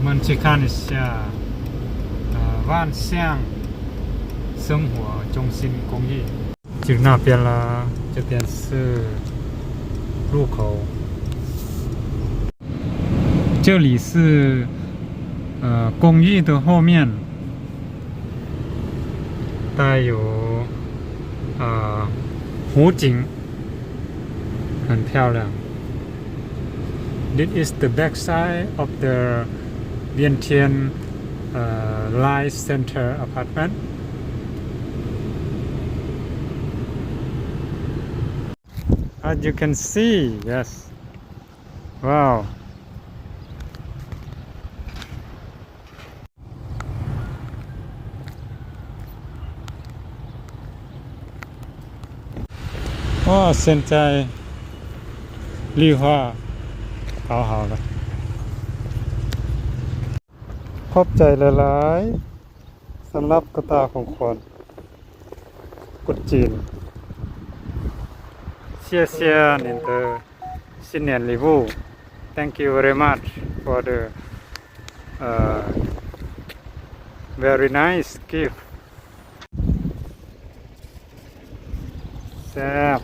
我们去看一下万象生活中心公寓。就那边啦，这边是入口。这里是公寓的后面，带有湖景，很漂亮。This is the back side of the Vientiane Life Center apartment. As you can see, yes. Wow. Wow, 现在绿化搞好了。ขอบใจหลายๆสำหรับกระตาของคนกุดจีน谢谢您的新年礼物 Thank you very much for the very nice gift แซ่บ